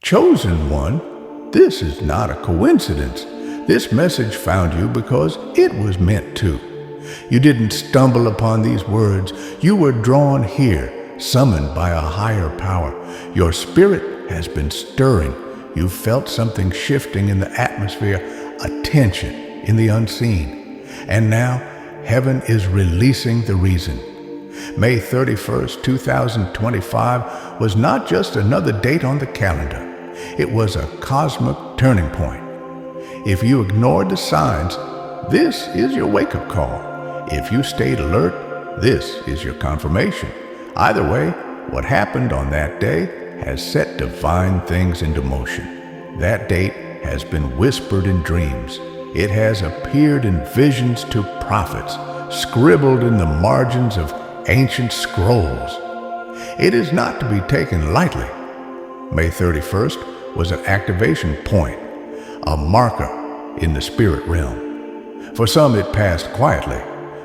Chosen one, this is not a coincidence. This message found you because it was meant to. You didn't stumble upon these words. You were drawn here, summoned by a higher power. Your spirit has been stirring. You felt something shifting in the atmosphere, a tension in the unseen. And now, heaven is releasing the reason. May 31st, 2025 was not just another date on the calendar. It was a cosmic turning point. If you ignored the signs, this is your wake-up call. If you stayed alert, this is your confirmation. Either way, what happened on that day has set divine things into motion. That date has been whispered in dreams. It has appeared in visions to prophets, scribbled in the margins of ancient scrolls. It is not to be taken lightly. May 31st was an activation point, a marker in the spirit realm. For some it passed quietly,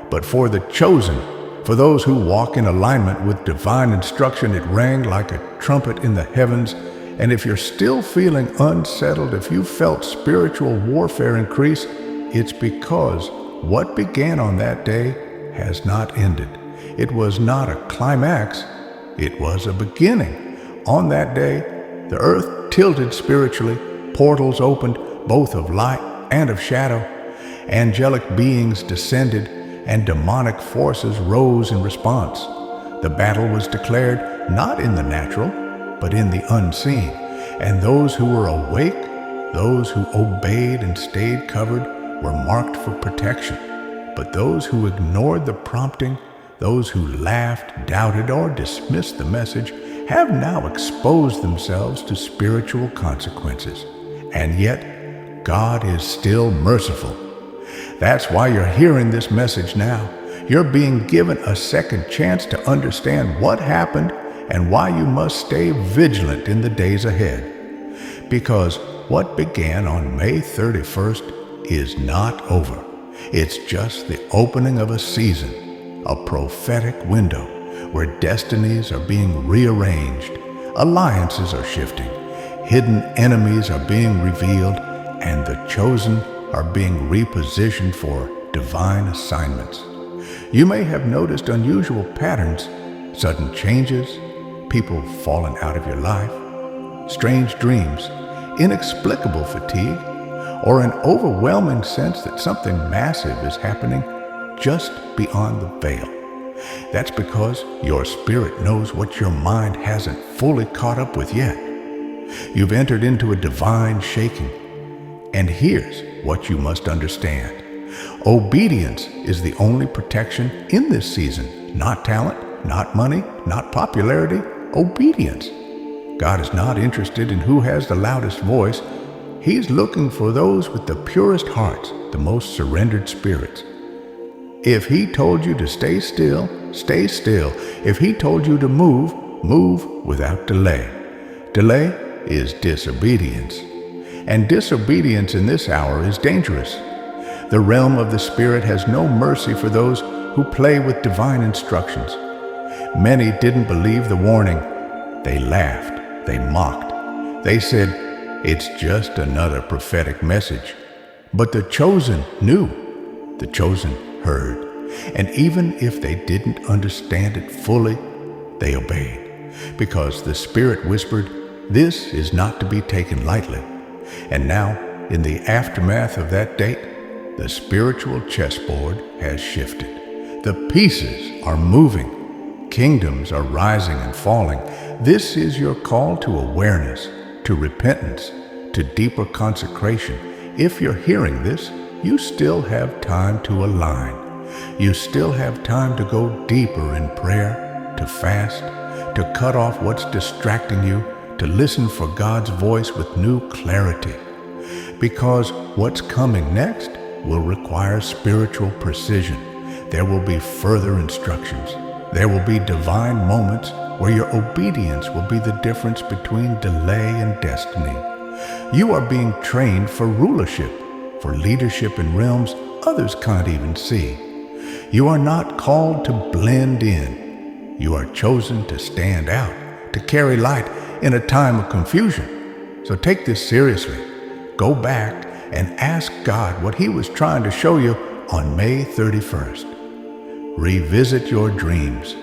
but for the chosen, for those who walk in alignment with divine instruction, it rang like a trumpet in the heavens. And if you're still feeling unsettled, if you felt spiritual warfare increase, it's because what began on that day has not ended. It was not a climax, it was a beginning. On that day, the earth tilted spiritually, portals opened, both of light and of shadow. Angelic beings descended, and demonic forces rose in response. The battle was declared not in the natural, but in the unseen. And those who were awake, those who obeyed and stayed covered, were marked for protection. But those who ignored the prompting, those who laughed, doubted, or dismissed the message, have now exposed themselves to spiritual consequences. And yet, God is still merciful. That's why you're hearing this message now. You're being given a second chance to understand what happened and why you must stay vigilant in the days ahead. Because what began on May 31st is not over. It's just the opening of a season, a prophetic window where destinies are being rearranged, alliances are shifting, hidden enemies are being revealed, and the chosen are being repositioned for divine assignments. You may have noticed unusual patterns, sudden changes, people falling out of your life, strange dreams, inexplicable fatigue, or an overwhelming sense that something massive is happening just beyond the veil. That's because your spirit knows what your mind hasn't fully caught up with yet. You've entered into a divine shaking. And here's what you must understand. Obedience is the only protection in this season. Not talent, not money, not popularity. Obedience. God is not interested in who has the loudest voice. He's looking for those with the purest hearts, the most surrendered spirits. If He told you to stay still, stay still. If He told you to move, move without delay. Delay is disobedience. And disobedience in this hour is dangerous. The realm of the Spirit has no mercy for those who play with divine instructions. Many didn't believe the warning. They laughed. They mocked. They said, "It's just another prophetic message." But the chosen knew. The chosen heard. And even if they didn't understand it fully, they obeyed. Because the Spirit whispered, "This is not to be taken lightly." And now, in the aftermath of that date, the spiritual chessboard has shifted. The pieces are moving. Kingdoms are rising and falling. This is your call to awareness, to repentance, to deeper consecration. If you're hearing this, you still have time to align. You still have time to go deeper in prayer, to fast, to cut off what's distracting you, to listen for God's voice with new clarity. Because what's coming next will require spiritual precision. There will be further instructions. There will be divine moments where your obedience will be the difference between delay and destiny. You are being trained for rulership, for leadership in realms others can't even see. You are not called to blend in. You are chosen to stand out, to carry light in a time of confusion. So take this seriously. Go back and ask God what He was trying to show you on May 31st. Revisit your dreams.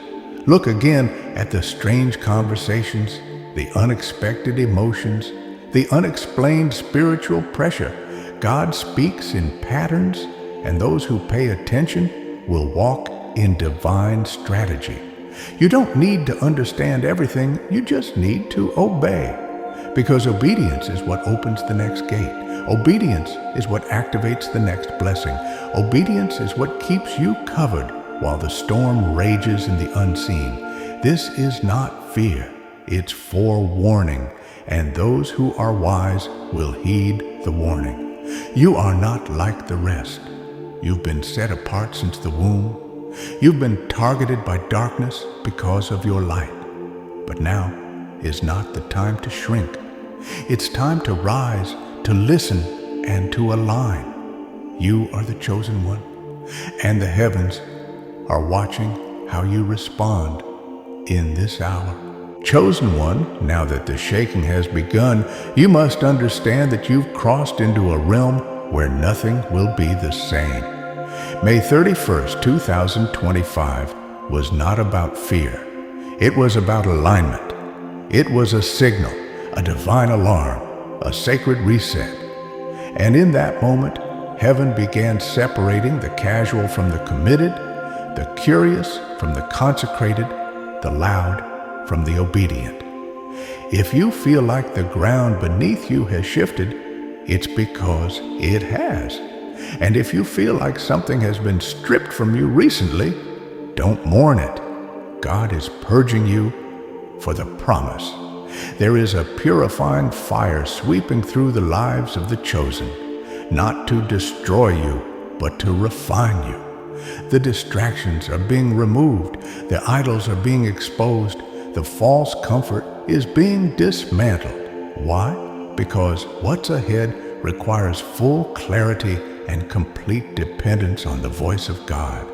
Look again at the strange conversations, the unexpected emotions, the unexplained spiritual pressure. God speaks in patterns, and those who pay attention will walk in divine strategy. You don't need to understand everything, you just need to obey. Because obedience is what opens the next gate. Obedience is what activates the next blessing. Obedience is what keeps you covered while the storm rages in the unseen. This is not fear, it's forewarning, and those who are wise will heed the warning. You are not like the rest. You've been set apart since the womb. You've been targeted by darkness because of your light. But now is not the time to shrink. It's time to rise, to listen, and to align. You are the chosen one, and the heavens are watching how you respond in this hour. Chosen one, now that the shaking has begun, you must understand that you've crossed into a realm where nothing will be the same. May 31st, 2025 was not about fear. It was about alignment. It was a signal, a divine alarm, a sacred reset. And in that moment, heaven began separating the casual from the committed, the curious from the consecrated, the loud from the obedient. If you feel like the ground beneath you has shifted, it's because it has. And if you feel like something has been stripped from you recently, don't mourn it. God is purging you for the promise. There is a purifying fire sweeping through the lives of the chosen, not to destroy you, but to refine you. The distractions are being removed, the idols are being exposed, the false comfort is being dismantled. Why? Because what's ahead requires full clarity and complete dependence on the voice of God.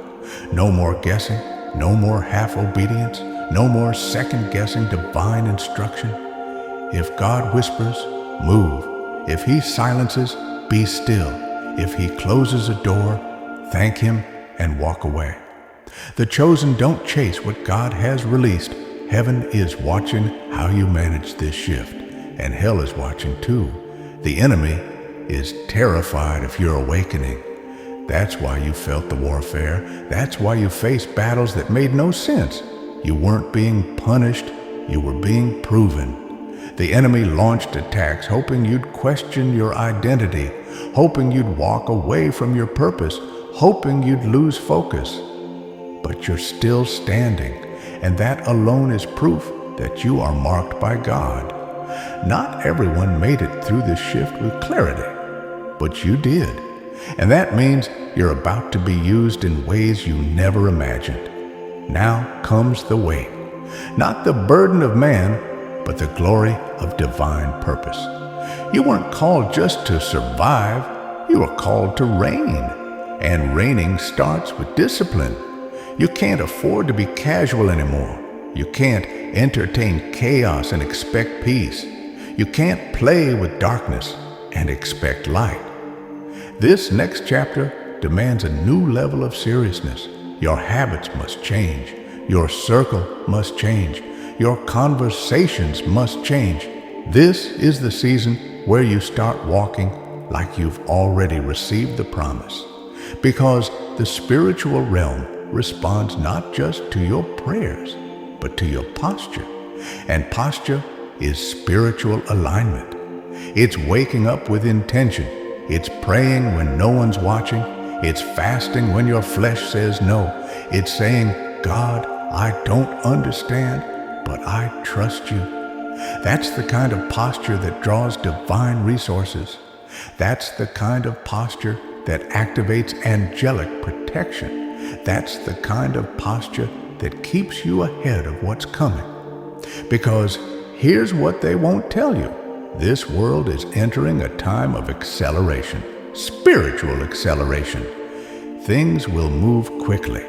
No more guessing, no more half obedience, no more second guessing divine instruction. If God whispers, move. If He silences, be still. If He closes a door, thank Him and walk away. The chosen don't chase what God has released. Heaven is watching how you manage this shift, and hell is watching too. The enemy is terrified of your awakening. That's why you felt the warfare. That's why you faced battles that made no sense. You weren't being punished, you were being proven. The enemy launched attacks hoping you'd question your identity, hoping you'd walk away from your purpose, hoping you'd lose focus. But you're still standing, and that alone is proof that you are marked by God. Not everyone made it through this shift with clarity, but you did. And that means you're about to be used in ways you never imagined. Now comes the weight, not the burden of man, but the glory of divine purpose. You weren't called just to survive, you were called to reign. And reigning starts with discipline. You can't afford to be casual anymore. You can't entertain chaos and expect peace. You can't play with darkness and expect light. This next chapter demands a new level of seriousness. Your habits must change. Your circle must change. Your conversations must change. This is the season where you start walking like you've already received the promise. Because the spiritual realm responds not just to your prayers, but to your posture. And posture is spiritual alignment. It's waking up with intention. It's praying when no one's watching. It's fasting when your flesh says no. It's saying, God, I don't understand, but I trust you. That's the kind of posture that draws divine resources. That's the kind of posture that activates angelic protection. That's the kind of posture that keeps you ahead of what's coming. Because here's what they won't tell you. This world is entering a time of acceleration, spiritual acceleration. Things will move quickly.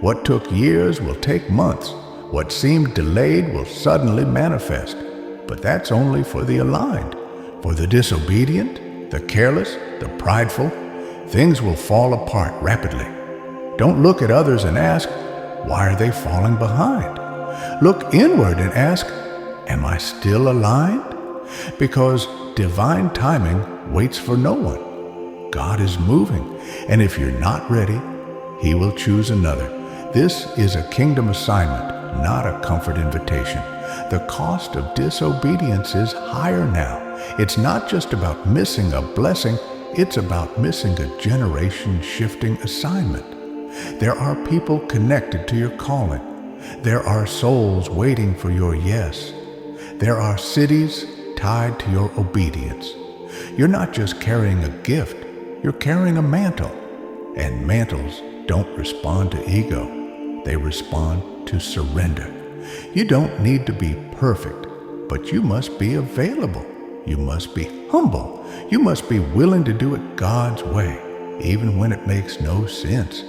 What took years will take months. What seemed delayed will suddenly manifest. But that's only for the aligned. For the disobedient, the careless, the prideful, things will fall apart rapidly. Don't look at others and ask, why are they falling behind? Look inward and ask, am I still aligned? Because divine timing waits for no one. God is moving, and if you're not ready, He will choose another. This is a kingdom assignment, not a comfort invitation. The cost of disobedience is higher now. It's not just about missing a blessing, it's about missing a generation-shifting assignment. There are people connected to your calling. There are souls waiting for your yes. There are cities tied to your obedience. You're not just carrying a gift, you're carrying a mantle. And mantles don't respond to ego, they respond to surrender. You don't need to be perfect, but you must be available. You must be humble. You must be willing to do it God's way, even when it makes no sense.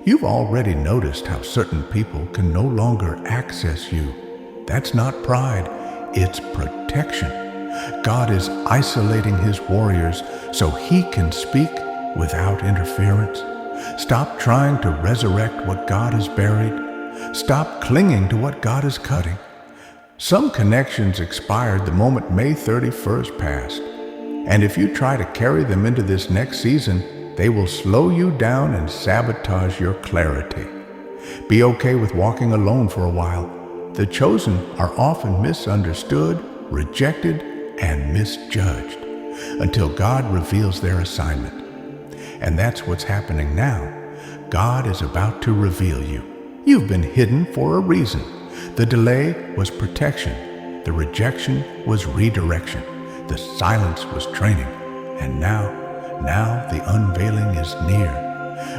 You've already noticed how certain people can no longer access you. That's not pride, it's protection. God is isolating His warriors so He can speak without interference. Stop trying to resurrect what God has buried. Stop clinging to what God is cutting. Some connections expired the moment May 31st passed, and if you try to carry them into this next season, they will slow you down and sabotage your clarity. Be okay with walking alone for a while. The chosen are often misunderstood, rejected, and misjudged until God reveals their assignment. And that's what's happening now. God is about to reveal you. You've been hidden for a reason. The delay was protection. The rejection was redirection. The silence was training. And now the unveiling is near.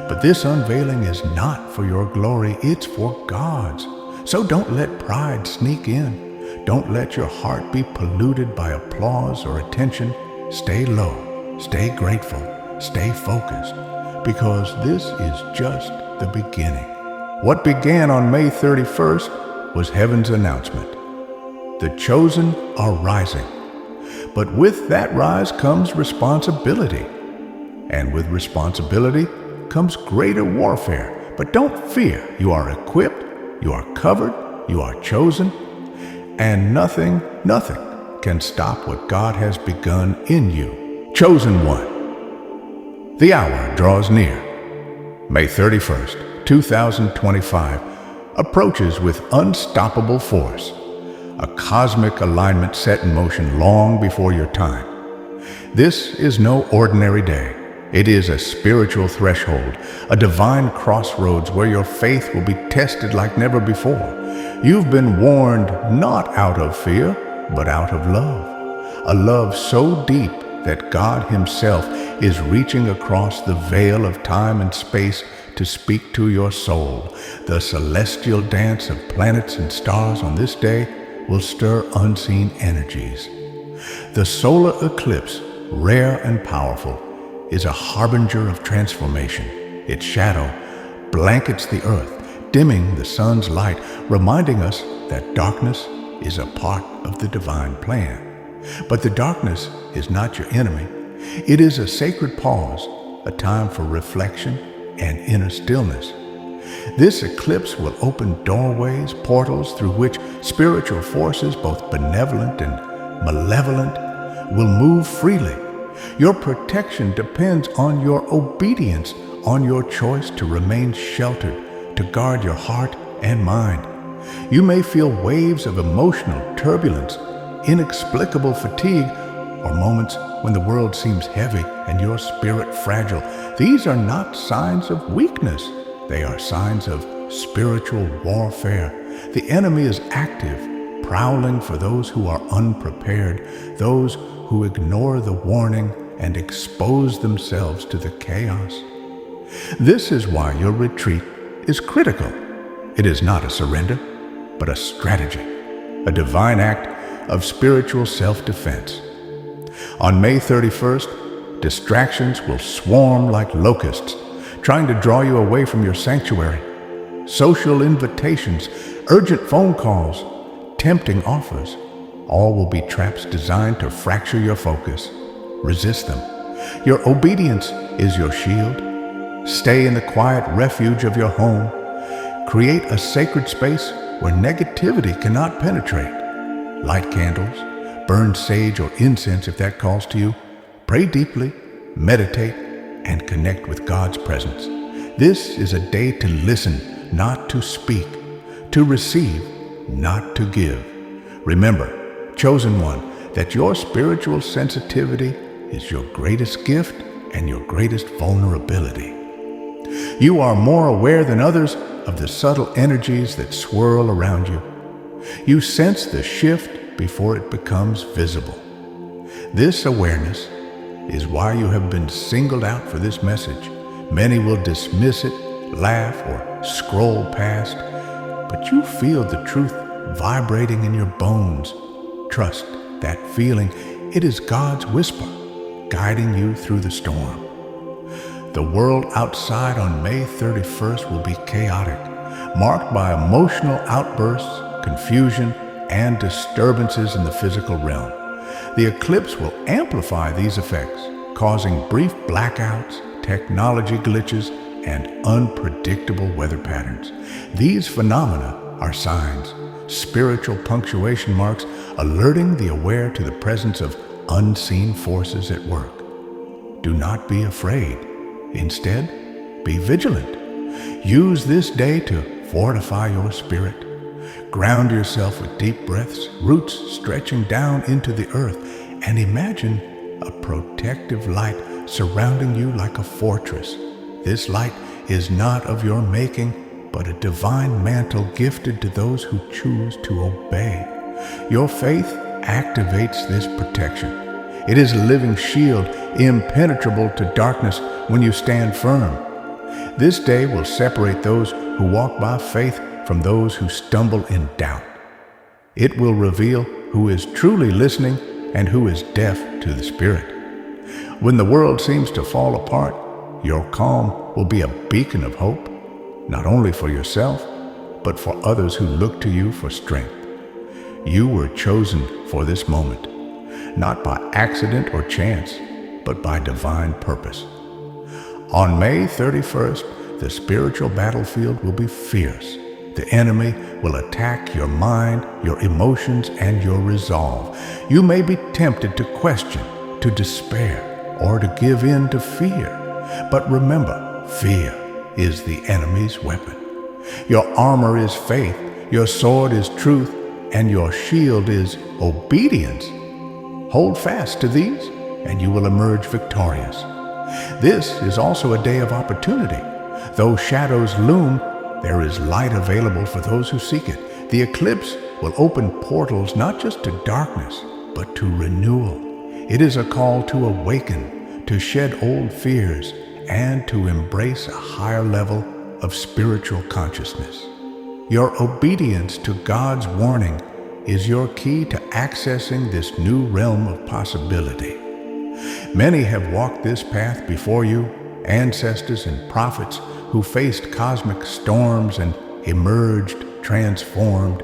But this unveiling is not for your glory, it's for God's. So don't let pride sneak in. Don't let your heart be polluted by applause or attention. Stay low, stay grateful, stay focused, because this is just the beginning. What began on May 31st was heaven's announcement. The chosen are rising. But with that rise comes responsibility. And with responsibility comes greater warfare. But don't fear. You are equipped, you are covered, you are chosen, and nothing can stop what God has begun in you. Chosen one. The hour draws near. May 31st, 2025 approaches with unstoppable force. A cosmic alignment set in motion long before your time. This is no ordinary day. It is a spiritual threshold, a divine crossroads where your faith will be tested like never before. You've been warned not out of fear, but out of love. A love so deep that God Himself is reaching across the veil of time and space to speak to your soul. The celestial dance of planets and stars on this day will stir unseen energies. The solar eclipse, rare and powerful, is a harbinger of transformation. Its shadow blankets the earth, dimming the sun's light, reminding us that darkness is a part of the divine plan. But the darkness is not your enemy. It is a sacred pause, a time for reflection and inner stillness. This eclipse will open doorways, portals through which spiritual forces, both benevolent and malevolent, will move freely. Your protection depends on your obedience, on your choice to remain sheltered, to guard your heart and mind. You may feel waves of emotional turbulence, inexplicable fatigue, or moments when the world seems heavy and your spirit fragile. These are not signs of weakness. They are signs of spiritual warfare. The enemy is active, prowling for those who are unprepared, those who ignore the warning and expose themselves to the chaos. This is why your retreat is critical. It is not a surrender, but a strategy, a divine act of spiritual self-defense. On May 31st, distractions will swarm like locusts, trying to draw you away from your sanctuary. Social invitations, urgent phone calls, tempting offers. All will be traps designed to fracture your focus. Resist them. Your obedience is your shield. Stay in the quiet refuge of your home. Create a sacred space where negativity cannot penetrate. Light candles, burn sage or incense if that calls to you. Pray deeply, meditate, and connect with God's presence. This is a day to listen, not to speak, to receive, not to give. Remember, chosen one, that your spiritual sensitivity is your greatest gift and your greatest vulnerability. You are more aware than others of the subtle energies that swirl around you. You sense the shift before it becomes visible. This awareness is why you have been singled out for this message. Many will dismiss it, laugh, or scroll past, but you feel the truth vibrating in your bones. Trust that feeling. It is God's whisper guiding you through the storm. The world outside on May 31st will be chaotic, marked by emotional outbursts, confusion, and disturbances in the physical realm. The eclipse will amplify these effects, causing brief blackouts, technology glitches, and unpredictable weather patterns. These phenomena are signs, spiritual punctuation marks, alerting the aware to the presence of unseen forces at work. Do not be afraid. Instead, be vigilant. Use this day to fortify your spirit. Ground yourself with deep breaths, roots stretching down into the earth, and imagine a protective light surrounding you like a fortress. This light is not of your making, but a divine mantle gifted to those who choose to obey. Your faith activates this protection. It is a living shield, impenetrable to darkness when you stand firm. This day will separate those who walk by faith from those who stumble in doubt. It will reveal who is truly listening and who is deaf to the Spirit. When the world seems to fall apart, your calm will be a beacon of hope, not only for yourself, but for others who look to you for strength. You were chosen for this moment, not by accident or chance, but by divine purpose. On May 31st, the spiritual battlefield will be fierce. The enemy will attack your mind, your emotions, and your resolve. You may be tempted to question, to despair, or to give in to fear. But remember, fear is the enemy's weapon. Your armor is faith, your sword is truth, and your shield is obedience. Hold fast to these, and you will emerge victorious. This is also a day of opportunity. Though shadows loom, there is light available for those who seek it. The eclipse will open portals not just to darkness, but to renewal. It is a call to awaken, to shed old fears, and to embrace a higher level of spiritual consciousness. Your obedience to God's warning is your key to accessing this new realm of possibility. Many have walked this path before you, ancestors and prophets who faced cosmic storms and emerged transformed.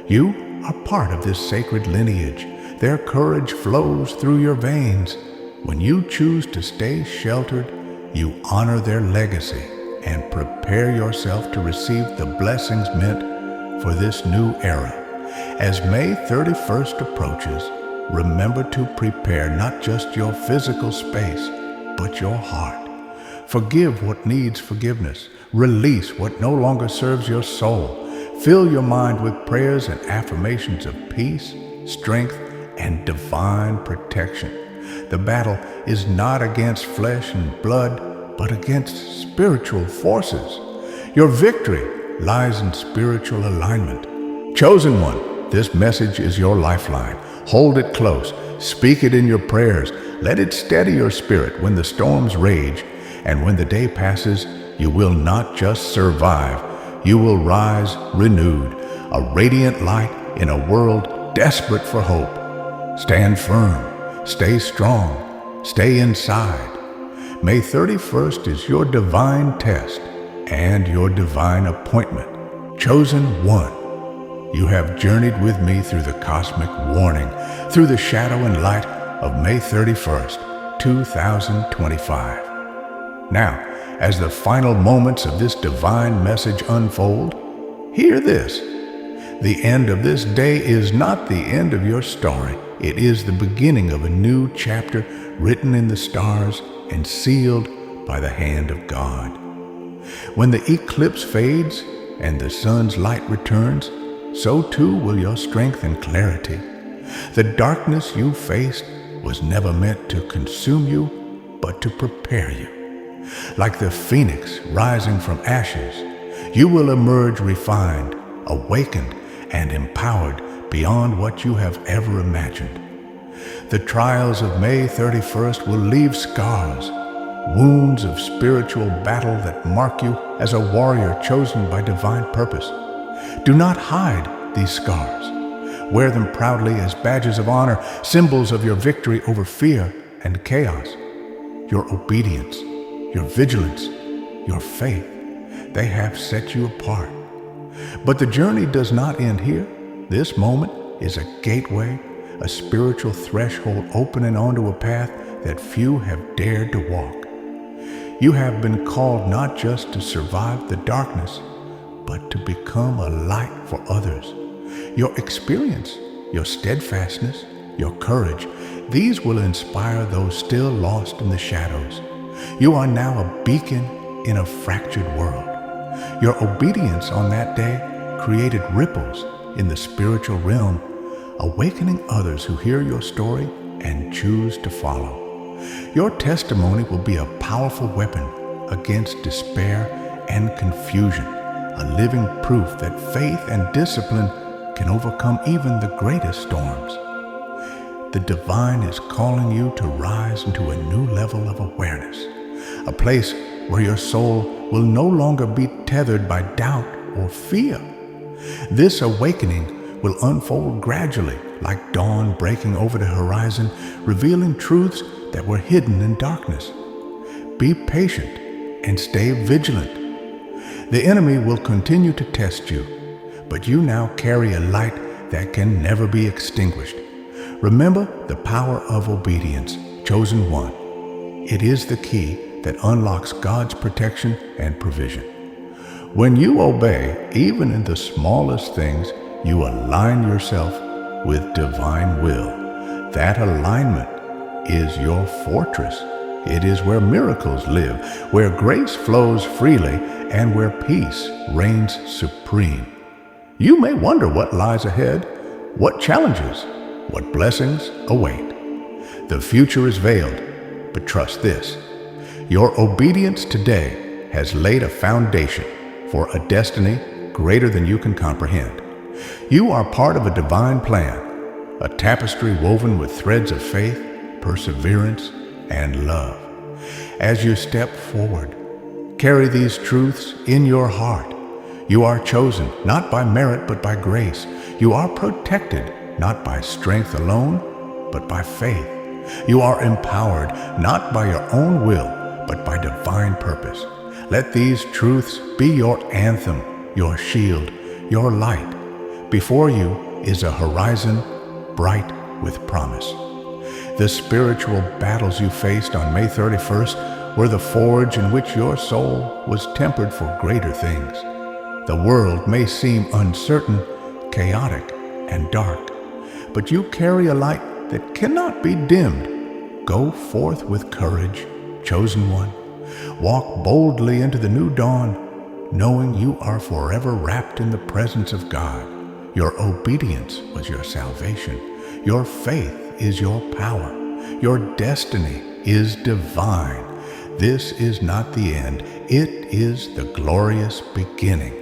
You are part of this sacred lineage. Their courage flows through your veins. When you choose to stay sheltered, you honor their legacy and prepare yourself to receive the blessings meant for this new era. As May 31st approaches, remember to prepare not just your physical space, but your heart. Forgive what needs forgiveness. Release what no longer serves your soul. Fill your mind with prayers and affirmations of peace, strength, and divine protection. The battle is not against flesh and blood, but against spiritual forces. Your victory lies in spiritual alignment. Chosen one, this message is your lifeline. Hold it close. Speak it in your prayers. Let it steady your spirit when the storms rage. And when the day passes, you will not just survive. You will rise renewed, a radiant light in a world desperate for hope. Stand firm. Stay strong. Stay inside. May 31st is your divine test and your divine appointment. Chosen one, You have journeyed with me through the cosmic warning, through the shadow and light of May 31st, 2025. Now, as the final moments of this divine message unfold, hear this. The end of this day is not the end of your story. It is the beginning of a new chapter written in the stars and sealed by the hand of God. When the eclipse fades and the sun's light returns, so too will your strength and clarity. The darkness you faced was never meant to consume you, but to prepare you. Like the phoenix rising from ashes, you will emerge refined, awakened, and empowered beyond what you have ever imagined. The trials of May 31st will leave scars, wounds of spiritual battle that mark you as a warrior chosen by divine purpose. Do not hide these scars. Wear them proudly as badges of honor, symbols of your victory over fear and chaos. Your obedience, your vigilance, your faith, they have set you apart. But the journey does not end here. This moment is a gateway, a spiritual threshold opening onto a path that few have dared to walk. You have been called not just to survive the darkness, but to become a light for others. Your experience, your steadfastness, your courage, these will inspire those still lost in the shadows. You are now a beacon in a fractured world. Your obedience on that day created ripples in the spiritual realm, awakening others who hear your story and choose to follow. Your testimony will be a powerful weapon against despair and confusion, a living proof that faith and discipline can overcome even the greatest storms. The divine is calling you to rise into a new level of awareness, a place where your soul will no longer be tethered by doubt or fear. This awakening will unfold gradually, like dawn breaking over the horizon, revealing truths that were hidden in darkness. Be patient and stay vigilant. The enemy will continue to test you, but you now carry a light that can never be extinguished. Remember the power of obedience, chosen one. It is the key that unlocks God's protection and provision. When you obey, even in the smallest things, you align yourself with divine will. That alignment is your fortress. It is where miracles live, where grace flows freely, and where peace reigns supreme. You may wonder what lies ahead, what challenges, what blessings await. The future is veiled, but trust this. Your obedience today has laid a foundation for a destiny greater than you can comprehend. You are part of a divine plan, a tapestry woven with threads of faith, perseverance, and love. As you step forward, carry these truths in your heart. You are chosen not by merit but by grace. You are protected not by strength alone but by faith. You are empowered not by your own will but by divine purpose. Let these truths be your anthem, your shield, your light. Before you is a horizon bright with promise. The spiritual battles you faced on May 31st were the forge in which your soul was tempered for greater things. The world may seem uncertain, chaotic, and dark, but you carry a light that cannot be dimmed. Go forth with courage, chosen one. Walk boldly into the new dawn, knowing you are forever wrapped in the presence of God. Your obedience was your salvation. Your faith is your power. Your destiny is divine. This is not the end. It is the glorious beginning.